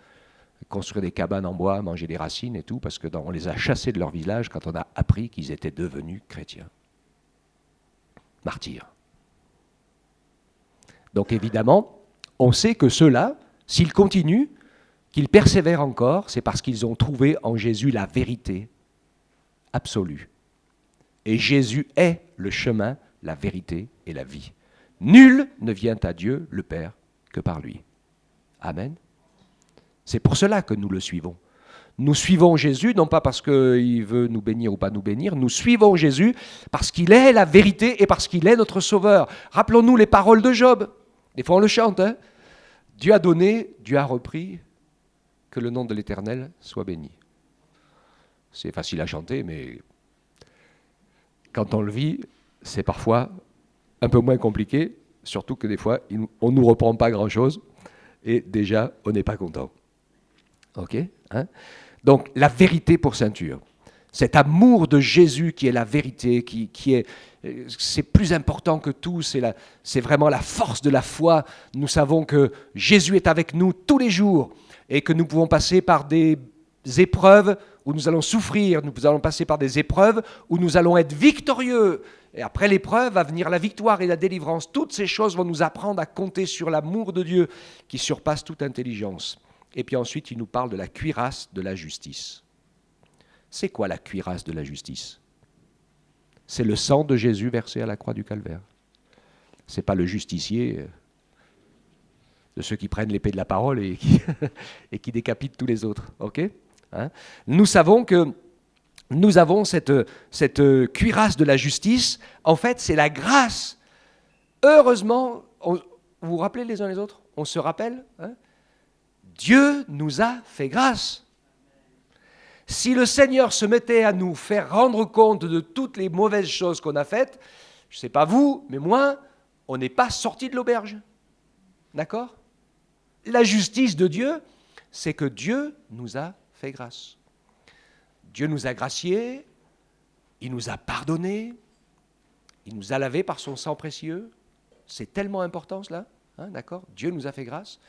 construire des cabanes en bois, manger des racines et tout, parce qu'on les a chassés de leur village quand on a appris qu'ils étaient devenus chrétiens. Martyrs. Donc évidemment, on sait que ceux-là, s'ils continuent, qu'ils persévèrent encore, c'est parce qu'ils ont trouvé en Jésus la vérité absolue. Et Jésus est le chemin, la vérité et la vie. Nul ne vient à Dieu, le Père, que par lui. Amen. C'est pour cela que nous le suivons. Nous suivons Jésus, non pas parce qu'il veut nous bénir ou pas nous bénir, nous suivons Jésus parce qu'il est la vérité et parce qu'il est notre sauveur. Rappelons-nous les paroles de Job. Des fois on le chante, hein. Dieu a donné, Dieu a repris, que le nom de l'Éternel soit béni. C'est facile à chanter, mais quand on le vit, c'est parfois un peu moins compliqué, surtout que des fois, on ne nous reprend pas grand-chose, et déjà, on n'est pas content. Ok, hein? Donc, la vérité pour ceinture. Cet amour de Jésus qui est la vérité, c'est plus important que tout, c'est vraiment la force de la foi. Nous savons que Jésus est avec nous tous les jours et que nous pouvons passer par des épreuves où nous allons souffrir, nous allons passer par des épreuves où nous allons être victorieux. Et après l'épreuve va venir la victoire et la délivrance. Toutes ces choses vont nous apprendre à compter sur l'amour de Dieu qui surpasse toute intelligence. Et puis ensuite, il nous parle de la cuirasse de la justice. C'est quoi la cuirasse de la justice? C'est le sang de Jésus versé à la croix du Calvaire. Ce n'est pas le justicier de ceux qui prennent l'épée de la parole et qui décapitent tous les autres. Okay, hein? Nous savons que nous avons cette cuirasse de la justice. En fait, c'est la grâce. Heureusement, vous vous rappelez les uns les autres? On se rappelle, hein? Dieu nous a fait grâce. Si le Seigneur se mettait à nous faire rendre compte de toutes les mauvaises choses qu'on a faites, je ne sais pas vous, mais moi, on n'est pas sorti de l'auberge. D'accord? La justice de Dieu, c'est que Dieu nous a fait grâce. Dieu nous a graciés, il nous a pardonnés, il nous a lavés par son sang précieux. C'est tellement important cela. Hein, d'accord? Dieu nous a fait grâce.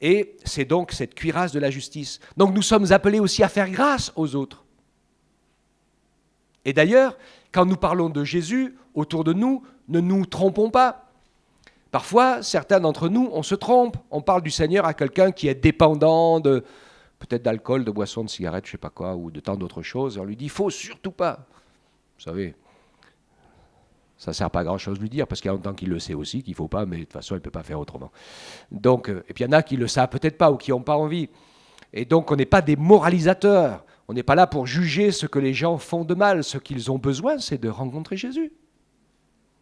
Et c'est donc cette cuirasse de la justice. Donc nous sommes appelés aussi à faire grâce aux autres. Et d'ailleurs, quand nous parlons de Jésus autour de nous, ne nous trompons pas. Parfois, certains d'entre nous, on se trompe. On parle du Seigneur à quelqu'un qui est dépendant peut-être d'alcool, de boissons, de cigarettes, je ne sais pas quoi, ou de tant d'autres choses. Et on lui dit, il ne faut surtout pas. savez, ça ne sert pas à grand-chose de lui dire, parce qu'il y a longtemps qu'il le sait aussi, qu'il ne faut pas, mais de toute façon, il ne peut pas faire autrement. Donc, et puis il y en a qui ne le savent peut-être pas ou qui n'ont pas envie. Et donc, on n'est pas des moralisateurs. On n'est pas là pour juger ce que les gens font de mal. Ce qu'ils ont besoin, c'est de rencontrer Jésus,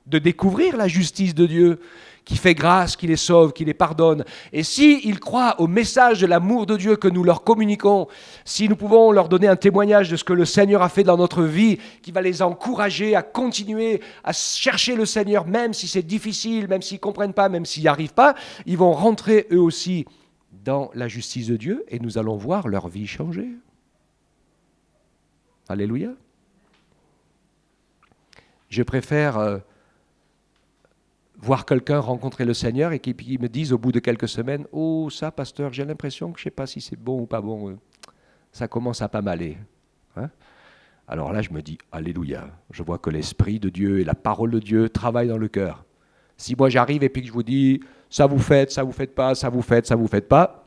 de découvrir la justice de Dieu, qui fait grâce, qui les sauve, qui les pardonne. Et s'ils croient au message de l'amour de Dieu que nous leur communiquons, si nous pouvons leur donner un témoignage de ce que le Seigneur a fait dans notre vie, qui va les encourager à continuer à chercher le Seigneur, même si c'est difficile, même s'ils ne comprennent pas, même s'ils n'y arrivent pas, ils vont rentrer eux aussi dans la justice de Dieu et nous allons voir leur vie changer. Alléluia. Je préfère voir quelqu'un rencontrer le Seigneur et qu'il me dise au bout de quelques semaines « Oh, ça, pasteur, j'ai l'impression que je ne sais pas si c'est bon ou pas bon. Ça commence à pas m'aller. Hein » Alors là, je me dis « Alléluia ». Je vois que l'Esprit de Dieu et la parole de Dieu travaillent dans le cœur. Si moi j'arrive et puis que je vous dis « Ça vous faites pas, ça vous faites pas »,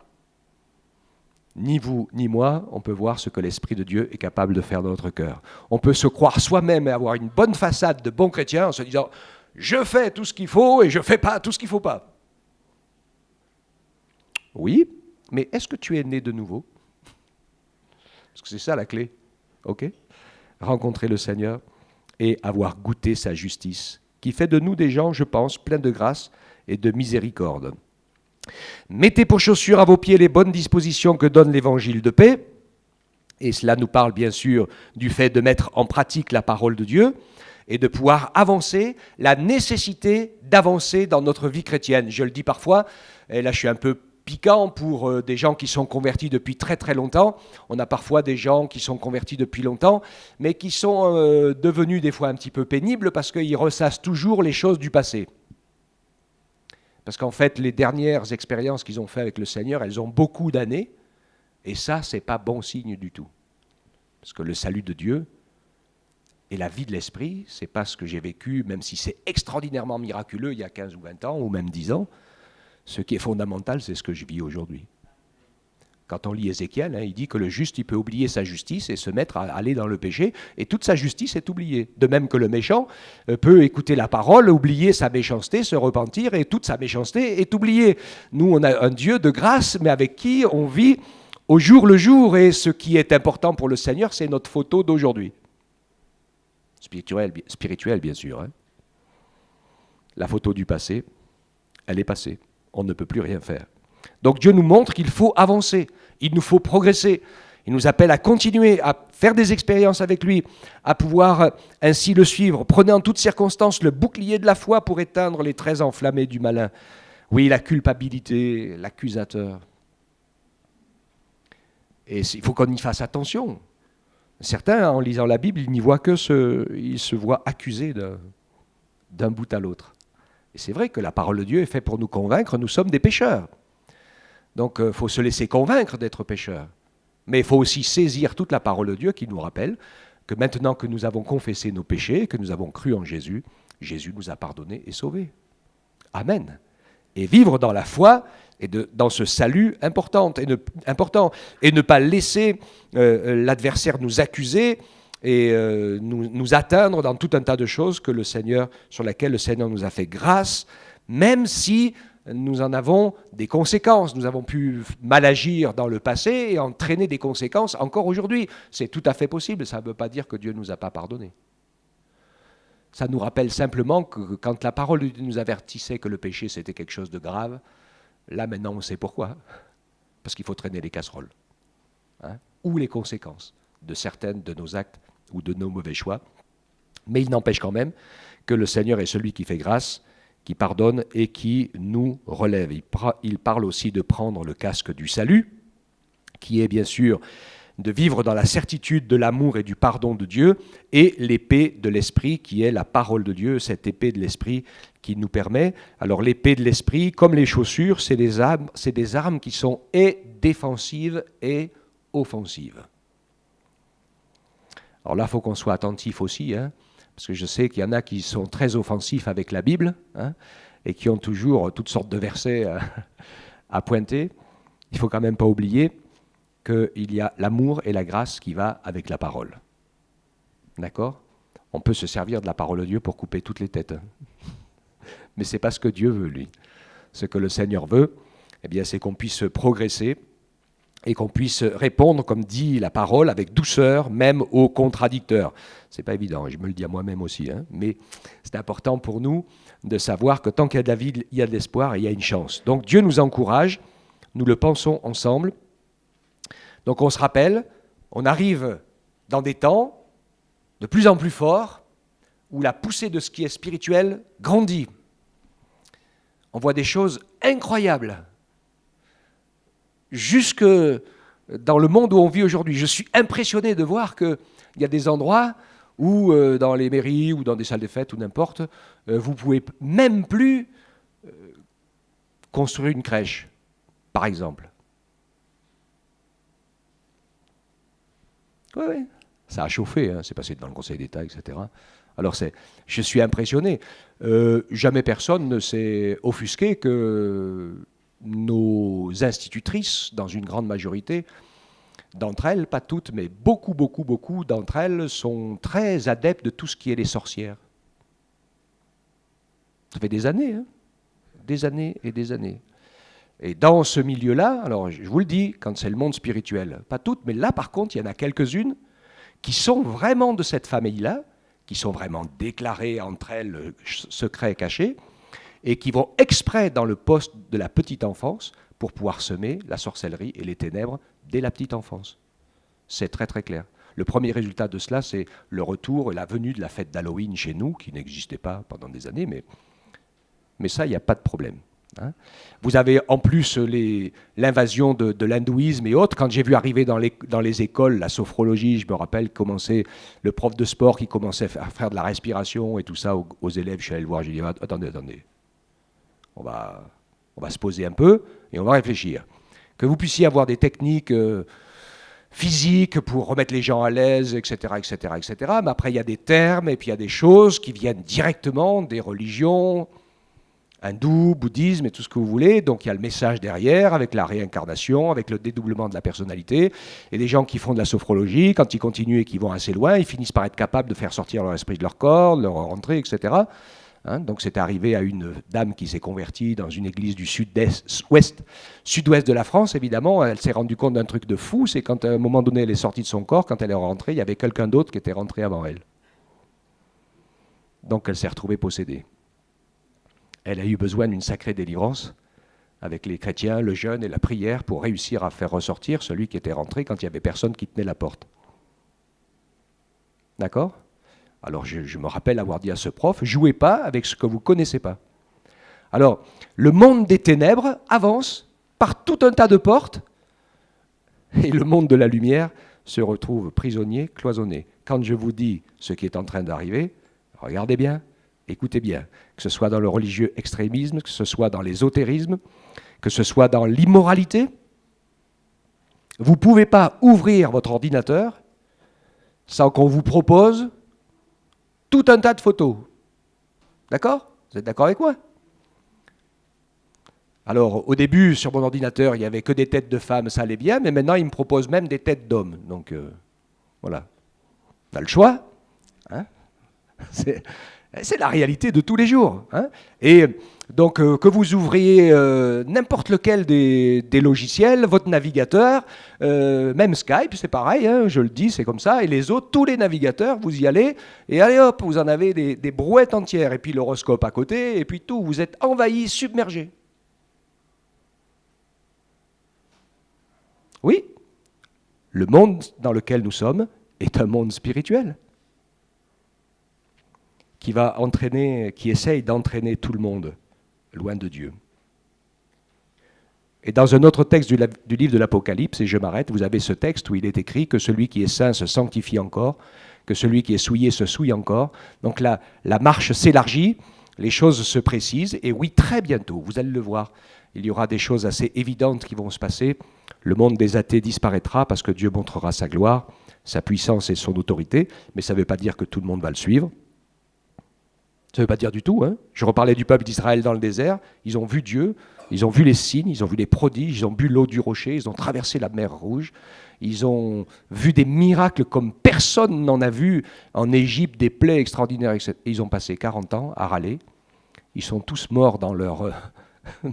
ni vous ni moi, on peut voir ce que l'Esprit de Dieu est capable de faire dans notre cœur. On peut se croire soi-même et avoir une bonne façade de bon chrétien en se disant « Je fais tout ce qu'il faut et je ne fais pas tout ce qu'il ne faut pas. » Oui, mais est-ce que tu es né de nouveau? Parce que c'est ça la clé. Ok? Rencontrer le Seigneur et avoir goûté sa justice, qui fait de nous des gens, je pense, pleins de grâce et de miséricorde. Mettez pour chaussures à vos pieds les bonnes dispositions que donne l'évangile de paix. Et cela nous parle bien sûr du fait de mettre en pratique la parole de Dieu et de pouvoir avancer, la nécessité d'avancer dans notre vie chrétienne. Je le dis parfois, et là je suis un peu piquant pour des gens qui sont convertis depuis très très longtemps. On a parfois des gens qui sont convertis depuis longtemps, mais qui sont devenus des fois un petit peu pénibles parce qu'ils ressassent toujours les choses du passé. Parce qu'en fait, les dernières expériences qu'ils ont faites avec le Seigneur, elles ont beaucoup d'années, et ça, c'est pas bon signe du tout. Parce que le salut de Dieu et la vie de l'Esprit, c'est pas ce que j'ai vécu, même si c'est extraordinairement miraculeux il y a 15 ou 20 ans, ou même 10 ans. Ce qui est fondamental, c'est ce que je vis aujourd'hui. Quand on lit Ézéchiel, il dit que le juste, il peut oublier sa justice et se mettre à aller dans le péché, et toute sa justice est oubliée. De même que le méchant peut écouter la parole, oublier sa méchanceté, se repentir, et toute sa méchanceté est oubliée. Nous, on a un Dieu de grâce, mais avec qui on vit au jour le jour, et ce qui est important pour le Seigneur, c'est notre photo d'aujourd'hui. Spirituelle, bien sûr. Hein. La photo du passé, elle est passée. On ne peut plus rien faire. Donc Dieu nous montre qu'il faut avancer, il nous faut progresser. Il nous appelle à continuer, à faire des expériences avec lui, à pouvoir ainsi le suivre. Prenez en toutes circonstances le bouclier de la foi pour éteindre les traits enflammés du malin. Oui, la culpabilité, l'accusateur. Et il faut qu'on y fasse attention. Certains, en lisant la Bible, ils n'y voient ils se voient accusés d'un bout à l'autre. Et c'est vrai que la parole de Dieu est faite pour nous convaincre, nous sommes des pécheurs. Donc il faut se laisser convaincre d'être pécheurs. Mais il faut aussi saisir toute la parole de Dieu qui nous rappelle que maintenant que nous avons confessé nos péchés, que nous avons cru en Jésus, Jésus nous a pardonnés et sauvés. Amen. Et vivre dans la foi et dans ce salut important et ne pas laisser l'adversaire nous accuser et nous atteindre dans tout un tas de choses sur lesquelles le Seigneur nous a fait grâce, même si nous en avons des conséquences. Nous avons pu mal agir dans le passé et entraîner des conséquences encore aujourd'hui. C'est tout à fait possible, ça ne veut pas dire que Dieu ne nous a pas pardonné. Ça nous rappelle simplement que quand la parole de Dieu nous avertissait que le péché c'était quelque chose de grave, là maintenant on sait pourquoi. Parce qu'il faut traîner les casseroles. Ou les conséquences de certaines de nos actes ou de nos mauvais choix. Mais il n'empêche quand même que le Seigneur est celui qui fait grâce, qui pardonne et qui nous relève. Il parle aussi de prendre le casque du salut, qui est bien sûr de vivre dans la certitude de l'amour et du pardon de Dieu, et l'épée de l'Esprit, qui est la parole de Dieu, cette épée de l'Esprit qui nous permet. Alors l'épée de l'Esprit, comme les chaussures, c'est des armes qui sont et défensives et offensives. Alors là, il faut qu'on soit attentif aussi, parce que je sais qu'il y en a qui sont très offensifs avec la Bible, et qui ont toujours toutes sortes de versets à pointer. Il ne faut quand même pas oublier qu'il y a l'amour et la grâce qui va avec la parole. D'accord ? On peut se servir de la parole de Dieu pour couper toutes les têtes. Mais ce n'est pas ce que Dieu veut, lui. Ce que le Seigneur veut, eh bien, c'est qu'on puisse progresser et qu'on puisse répondre, comme dit la parole, avec douceur, même aux contradicteurs. Ce n'est pas évident, je me le dis à moi-même aussi, hein, mais c'est important pour nous de savoir que tant qu'il y a de la vie, il y a de l'espoir et il y a une chance. Donc Dieu nous encourage, nous le pensons ensemble. Donc on se rappelle, on arrive dans des temps de plus en plus forts où la poussée de ce qui est spirituel grandit. On voit des choses incroyables. Jusque dans le monde où on vit aujourd'hui. Je suis impressionné de voir qu'il y a des endroits où, dans les mairies ou dans des salles de fête ou n'importe, vous ne pouvez même plus construire une crèche, par exemple. Oui, oui. Ça a chauffé, hein, c'est passé devant le Conseil d'État, etc. Alors je suis impressionné. Jamais personne ne s'est offusqué que nos institutrices, dans une grande majorité d'entre elles, pas toutes, mais beaucoup d'entre elles sont très adeptes de tout ce qui est les sorcières. Ça fait des années, hein, des années et des années. Et dans ce milieu-là, alors je vous le dis, quand c'est le monde spirituel, pas toutes, mais là par contre, il y en a quelques-unes qui sont vraiment de cette famille-là, qui sont vraiment déclarées entre elles secrets cachés, et qui vont exprès dans le poste de la petite enfance pour pouvoir semer la sorcellerie et les ténèbres dès la petite enfance. C'est très très clair. Le premier résultat de cela, c'est le retour et la venue de la fête d'Halloween chez nous, qui n'existait pas pendant des années, mais ça, il n'y a pas de problème. Hein. Vous avez en plus l'invasion de l'hindouisme et autres. Quand j'ai vu arriver dans les écoles la sophrologie, je me rappelle commencer le prof de sport qui commençait à faire de la respiration et tout ça aux élèves, je suis allé le voir, j'ai dit attendez, on va se poser un peu et on va réfléchir. Que vous puissiez avoir des techniques physiques pour remettre les gens à l'aise, etc., mais après il y a des termes et puis il y a des choses qui viennent directement des religions, hindou, bouddhisme et tout ce que vous voulez. Donc il y a le message derrière avec la réincarnation, avec le dédoublement de la personnalité. Et des gens qui font de la sophrologie, quand ils continuent et qu'ils vont assez loin, ils finissent par être capables de faire sortir leur esprit de leur corps, de leur rentrée, etc. Hein, donc c'est arrivé à une dame qui s'est convertie dans une église du sud-ouest de la France, évidemment. Elle s'est rendue compte d'un truc de fou, c'est quand à un moment donné elle est sortie de son corps, quand elle est rentrée, il y avait quelqu'un d'autre qui était rentré avant elle. Donc elle s'est retrouvée possédée. Elle a eu besoin d'une sacrée délivrance avec les chrétiens, le jeûne et la prière pour réussir à faire ressortir celui qui était rentré quand il n'y avait personne qui tenait la porte. D'accord ? Alors je me rappelle avoir dit à ce prof, jouez pas avec ce que vous ne connaissez pas. Alors, le monde des ténèbres avance par tout un tas de portes et le monde de la lumière se retrouve prisonnier, cloisonné. Quand je vous dis ce qui est en train d'arriver, regardez bien. Écoutez bien, que ce soit dans le religieux extrémisme, que ce soit dans l'ésotérisme, que ce soit dans l'immoralité, vous ne pouvez pas ouvrir votre ordinateur sans qu'on vous propose tout un tas de photos. D'accord ? Vous êtes d'accord avec moi ? Alors, au début, sur mon ordinateur, il n'y avait que des têtes de femmes, ça allait bien, mais maintenant, il me propose même des têtes d'hommes. Donc, voilà. On a le choix. Hein ? C'est la réalité de tous les jours. Hein. Et donc, que vous ouvriez n'importe lequel des logiciels, votre navigateur, même Skype, c'est pareil, hein, je le dis, c'est comme ça, et les autres, tous les navigateurs, vous y allez, et allez hop, vous en avez des brouettes entières, et puis l'horoscope à côté, et puis tout, vous êtes envahi, submergé. Oui, le monde dans lequel nous sommes est un monde spirituel. Qui essaye d'entraîner tout le monde loin de Dieu. Et dans un autre texte du livre de l'Apocalypse, et je m'arrête, vous avez ce texte où il est écrit que celui qui est saint se sanctifie encore, que celui qui est souillé se souille encore. Donc la marche s'élargit, les choses se précisent, et oui, très bientôt, vous allez le voir, il y aura des choses assez évidentes qui vont se passer. Le monde des athées disparaîtra parce que Dieu montrera sa gloire, sa puissance et son autorité, mais ça ne veut pas dire que tout le monde va le suivre. Ça ne veut pas dire du tout. Hein. Je reparlais du peuple d'Israël dans le désert. Ils ont vu Dieu, ils ont vu les signes, ils ont vu les prodiges, ils ont bu l'eau du rocher, ils ont traversé la mer Rouge. Ils ont vu des miracles comme personne n'en a vu en Égypte, des plaies extraordinaires, etc. Ils ont passé 40 ans à râler. Ils sont tous morts dans leur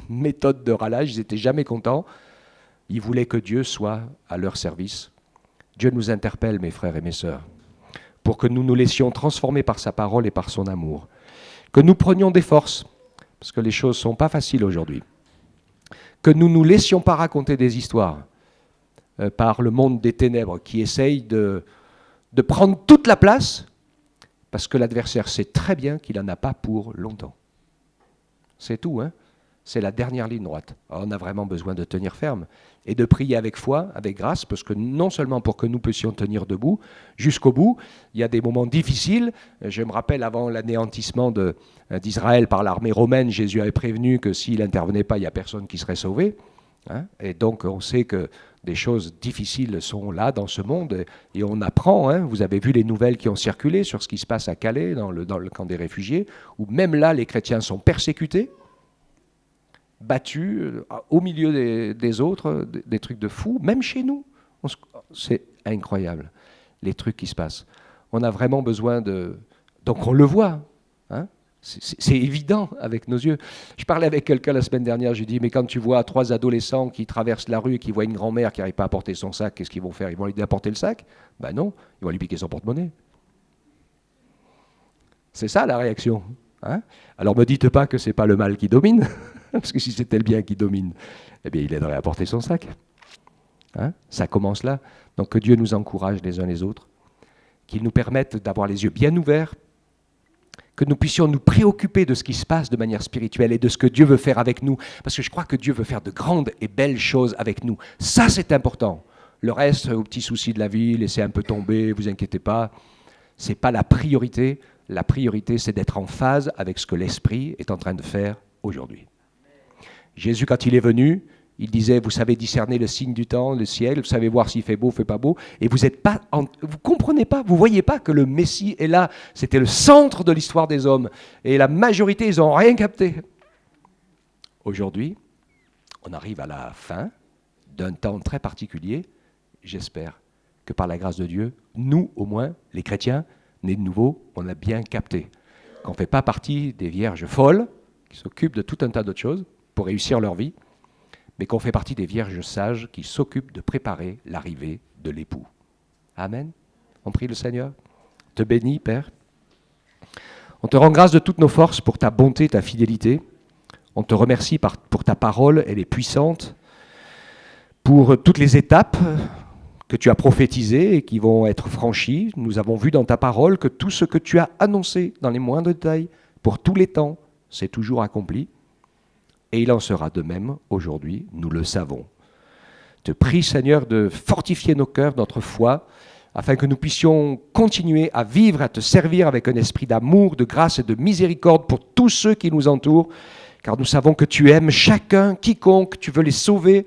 méthode de râlage. Ils n'étaient jamais contents. Ils voulaient que Dieu soit à leur service. Dieu nous interpelle, mes frères et mes sœurs, pour que nous nous laissions transformer par sa parole et par son amour. Que nous prenions des forces, parce que les choses ne sont pas faciles aujourd'hui. Que nous ne nous laissions pas raconter des histoires par le monde des ténèbres qui essaye de prendre toute la place, parce que l'adversaire sait très bien qu'il n'en a pas pour longtemps. C'est tout, hein. C'est la dernière ligne droite. Alors on a vraiment besoin de tenir ferme et de prier avec foi, avec grâce, parce que non seulement pour que nous puissions tenir debout jusqu'au bout, il y a des moments difficiles. Je me rappelle, avant l'anéantissement d'Israël par l'armée romaine, Jésus avait prévenu que s'il n'intervenait pas, il n'y a personne qui serait sauvé. Hein, et donc on sait que des choses difficiles sont là dans ce monde et on apprend. Hein, vous avez vu les nouvelles qui ont circulé sur ce qui se passe à Calais, dans le camp des réfugiés, où même là les chrétiens sont persécutés, battus au milieu des autres, des trucs de fous, même chez nous. C'est incroyable, les trucs qui se passent. On a vraiment besoin de... Donc on le voit, hein. C'est évident avec nos yeux. Je parlais avec quelqu'un la semaine dernière, je lui dis, mais quand tu vois 3 adolescents qui traversent la rue et qui voient une grand-mère qui n'arrive pas à porter son sac, qu'est-ce qu'ils vont faire? Ils vont lui aider à porter le sac? Ben non, ils vont lui piquer son porte-monnaie. C'est ça la réaction. Hein? Alors ne me dites pas que ce n'est pas le mal qui domine, parce que si c'était le bien qui domine, eh bien il aiderait à porter son sac. Hein? Ça commence là. Donc que Dieu nous encourage les uns les autres, qu'il nous permette d'avoir les yeux bien ouverts, que nous puissions nous préoccuper de ce qui se passe de manière spirituelle et de ce que Dieu veut faire avec nous, parce que je crois que Dieu veut faire de grandes et belles choses avec nous. Ça, c'est important. Le reste, aux petits soucis de la vie, laissez un peu tomber, vous inquiétez pas, ce n'est pas la priorité. La priorité, c'est d'être en phase avec ce que l'Esprit est en train de faire aujourd'hui. Jésus, quand il est venu, il disait, vous savez discerner le signe du temps, le ciel, vous savez voir s'il fait beau, fait pas beau, et vous comprenez pas, vous voyez pas que le Messie est là. C'était le centre de l'histoire des hommes, et la majorité, ils n'ont rien capté. Aujourd'hui, on arrive à la fin d'un temps très particulier. J'espère que par la grâce de Dieu, nous, au moins, les chrétiens, nés de nouveau, on a bien capté qu'on ne fait pas partie des vierges folles qui s'occupent de tout un tas d'autres choses pour réussir leur vie, mais qu'on fait partie des vierges sages qui s'occupent de préparer l'arrivée de l'époux. Amen. On prie le Seigneur. On te bénit, Père. On te rend grâce de toutes nos forces pour ta bonté, ta fidélité. On te remercie pour ta parole, elle est puissante, pour toutes les étapes que tu as prophétisées et qui vont être franchies. Nous avons vu dans ta parole que tout ce que tu as annoncé dans les moindres détails, pour tous les temps, c'est toujours accompli. Et il en sera de même aujourd'hui, nous le savons. Te prie, Seigneur, de fortifier nos cœurs, notre foi, afin que nous puissions continuer à vivre, à te servir avec un esprit d'amour, de grâce et de miséricorde pour tous ceux qui nous entourent, car nous savons que tu aimes chacun, quiconque, tu veux les sauver.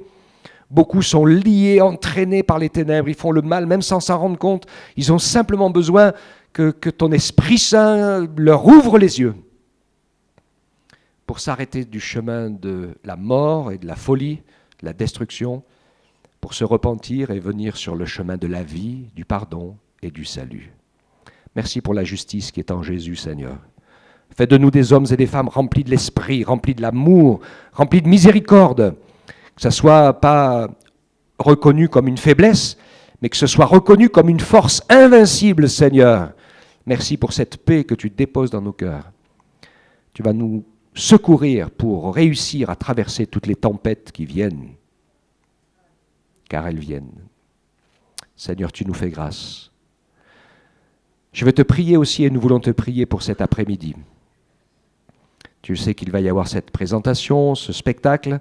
Beaucoup sont liés, entraînés par les ténèbres, ils font le mal même sans s'en rendre compte. Ils ont simplement besoin que ton Esprit Saint leur ouvre les yeux pour s'arrêter du chemin de la mort et de la folie, de la destruction, pour se repentir et venir sur le chemin de la vie, du pardon et du salut. Merci pour la justice qui est en Jésus, Seigneur. Fais de nous des hommes et des femmes remplis de l'esprit, remplis de l'amour, remplis de miséricorde, que ce ne soit pas reconnu comme une faiblesse, mais que ce soit reconnu comme une force invincible, Seigneur. Merci pour cette paix que tu déposes dans nos cœurs. Tu vas nous secourir pour réussir à traverser toutes les tempêtes qui viennent, car elles viennent. Seigneur, tu nous fais grâce. Je vais te prier aussi, et nous voulons te prier pour cet après-midi. Tu sais qu'il va y avoir cette présentation, ce spectacle,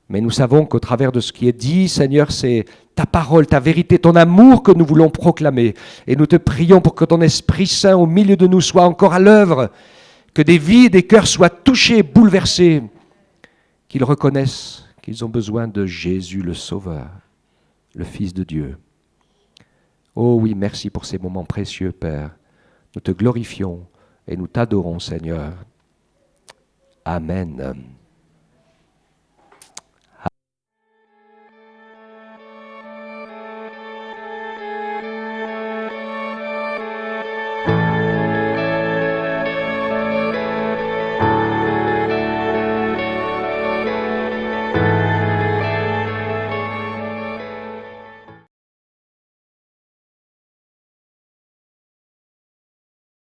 mais nous savons qu'au travers de ce qui est dit, Seigneur, c'est ta parole, ta vérité, ton amour que nous voulons proclamer. Et nous te prions pour que ton Esprit Saint au milieu de nous soit encore à l'œuvre, que des vies et des cœurs soient touchés, bouleversés, qu'ils reconnaissent qu'ils ont besoin de Jésus le Sauveur, le Fils de Dieu. Oh oui, merci pour ces moments précieux, Père. Nous te glorifions et nous t'adorons, Seigneur. Amen.